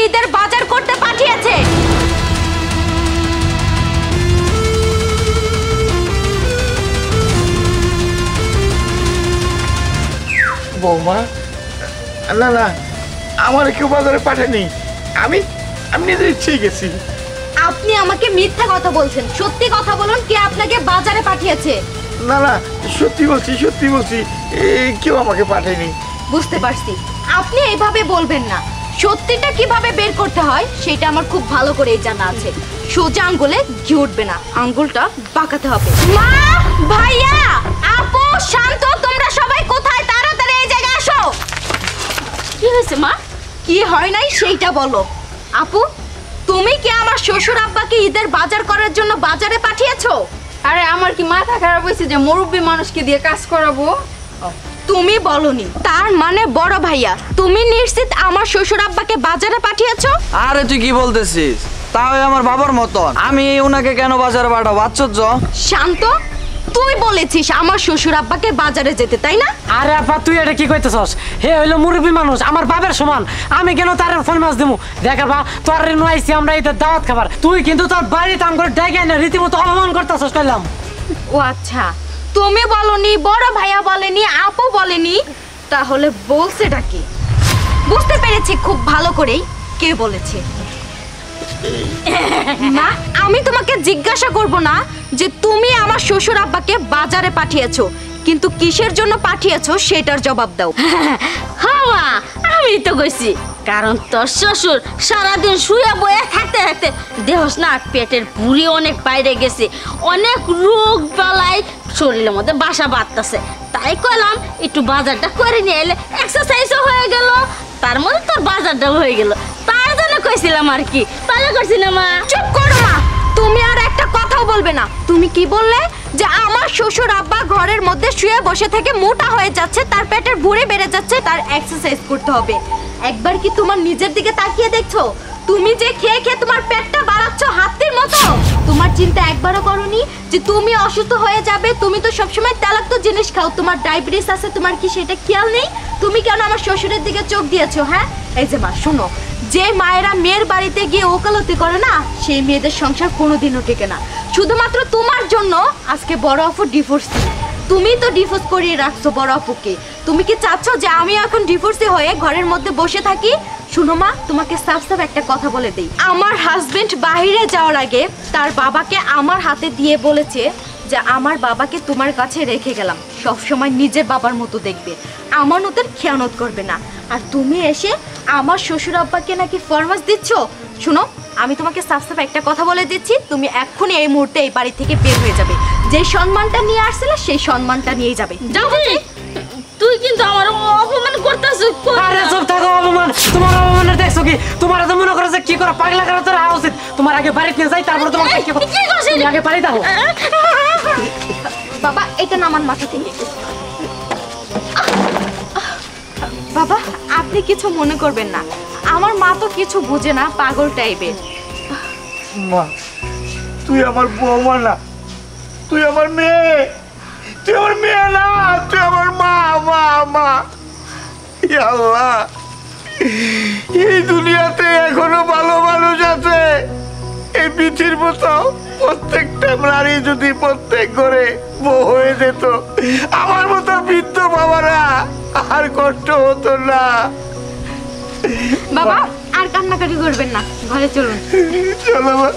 ঈদের বাজার করতে পাঠিয়েছে। বৌমা, না না, আমার কেউ বাজারে পাঠায়নি, আমি আমি নিজের ইচ্ছেই গেছি। আপনি আমাকে মিথ্যা কথা বলছেন, সত্যি কথা বলুন, কে আপনাকে বাজারে পাঠিয়েছে? না না, সত্যি বলছি, সত্যি বলছি, কেউ আমাকে পাঠায়নি। বুঝতে পারছি, আপনি এইভাবে বলবেন না। সত্যিটা কিভাবে বের করতে হয় সেটা আমার খুব ভালো করেই জানা আছে। সোজা আঙ্গুলে ঘি উঠবে না, আঙ্গুলটা বাঁকাতে হবে। মা, ভাইয়া, আপু, শান্ত, তোমরা সবাই কোথায়? তাড়াতাড়ি এই জায়গায় আসো। কি হয়েছে মা? কি হয় নাই সেইটা বলো। আপু, তুমি কি আমার শ্বশুর আব্বাকে ঈদের বাজার করার জন্য বাজারে পাঠিয়েছো? আরে আমার কি মাথা খারাপ হয়েছে যে মুরব্বী মানুষকে দিয়ে কাজ করাবো? তুমি বলনি, তার মানে বড় ভাইয়া তুমি নিশ্চিত আমার শ্বশুর আব্বাকে বাজারে পাঠিয়েছো? আরে তুই কি বলতেছিস? তাও আমার বাবার মতন, আমি ওনাকে কেন বাজারে পাঠাবো? আশ্চর্য। শান্ত, তুই বলেছিস আমার শ্বশুর আব্বাকে বাজারে যেতে, তাই না? আরে আপা, তুই এটা কি কইতেছস? হে হইলো মুরব্বী মানুষ, আমার বাবার সমান, আমি কেন তার ফোন মাছ দিমু? দেখার বা তোর রেনু আইছি আমরা ঈদের দাওয়াত খাবার, তুই কিন্তু তোর বাড়িতে আম করে ডেকে না রীতিমতো অপমান করতেছস কইলাম। ও আচ্ছা, তুমি বলনি, বড় ভাইয়া বলেনি, আপু বলেনি, তাহলে বলছেটা কি? বুঝতে পেরেছি খুব ভালো করেই কে বলেছে। না, আমি তোমাকে জিজ্ঞাসা করব না যে তুমি আমার শ্বশুর আব্বাকে বাজারে পাঠিয়েছো, কিন্তু কিসের জন্য পাঠিয়েছো সেটার জবাব দাও। হ্যাঁ, আমি তো কইছি, কারণ তোর শ্বশুর সারাদিন শুয়ে বয়ে থাকতে থাকতে দেহস না পেটের ভুঁড়ি অনেক বাইরে গেছে, অনেক রোগ বালাই শরীরের মধ্যে বাসা বাঁধতেছে, তাই কইলাম একটু বাজারটা করে নিয়ে এলে এক্সারসাইজও হয়ে গেল, তার মধ্যে তোর বাজারটাও হয়ে গেল, তার জন্য কইছিলাম আর কি। ভালো করছি না মা? চুপ করো মা, তুমি আর একটা কথাও বলবে না। তুমি কি বললে? যে আমার শ্বশুর আব্বা ঘরের মধ্যে শুয়ে বসে থেকে মোটা হয়ে যাচ্ছে, তার পেটের ভুঁড়ি বেড়ে যাচ্ছে, তার এক্সারসাইজ করতে হবে। একবার কি তোমার নিজের দিকে তাকিয়ে দেখছো? তুমি যে খেয়ে খেয়ে তোমার পেটটা বাড়াচ্ছ হাতির মতো, তোমার চিন্তা একবারও করনি যে তুমি অসুস্থ হয়ে যাবে? তুমি তো সবসময় তেলাক্ত জিনিস খাও, তোমার ডায়াবেটিস আছে, তোমার কি সেটা খেয়াল নেই? তুমি কেন আমার শ্বশুরের দিকে চোখ দিয়েছো? হ্যাঁ, এই যে মা শোনো, যে মায়েরা মেয়ের বাড়িতে গিয়ে ওকালতি করে না, সেই মেয়েদের সংসার কোনোদিনও টেকে না। শুধুমাত্র তোমার জন্য আজকে বড় আপু ডিভোর্স, তুমি তো ডিভোর্স করিয়ে রাখছো বড় আপুকে। তুমি কি চাচ্ছ যে আমি এখন ডিভোর্সি হয়ে ঘরের মধ্যে বসে থাকি? শুনো মা, তোমাকে সাফ সাফ একটা কথা বলে দেই, আমার হাজবেন্ড বাইরে যাওয়ার আগে তার বাবাকে আমার হাতে দিয়ে বলেছে যে আমার বাবাকে তোমার কাছে রেখে গেলাম, সব সময় নিজের বাবার মতো দেখবে, আমানতের খেয়ানত করবে না। আর তুমি এসে আমার শ্বশুর আব্বাকে নাকি ফরমাস দিচ্ছ। শুনো, আমি তোমাকে সাফ সাফ একটা কথা বলে দিচ্ছি, তুমি এক্ষুনি এই মুহূর্তে এই বাড়ি থেকে বের হয়ে যাবে। যে সম্মানটা নিয়ে আসছিলে সেই সম্মানটা নিয়ে যাবে। যাও। তুই কিন্তু আমার অপমান করতেছিস। আরে চুপ থাকো, অপমান তোমার অপমানের দেখছো কি? তোমার তো মনে করো যে কি করে পাগলা করা তোর উচিত। তোমার আগে বাড়িতে নিয়ে যাই, তারপর তোমার কি করছিস? তুমি আগে বাড়ি দাও। বাবা, এটা না আমার মাথা থেকে। বাবা, আপনি কিছু মনে করবেন না, আমার মা তো কিছু বুঝে না, পাগল টাইপের। মা, তুই আমার বৌমা না, তুই আমার মেয়ে, তুই আমার মেয়ে না, তুই আমার মা। মা মা, ইয়া আল্লাহ, এই দুনিয়াতে এখনো ভালো মানুষ আছে। এই পৃথিবীর মতো প্রত্যেকটা নারী যদি প্রত্যেক ঘরে বউ হয়ে যেত, আমার মতো বৃদ্ধ বাবারা আর কষ্ট হতো না। বাবা, আর কান্নাকাটি করবেন না, ঘরে চলুন। চলো মা।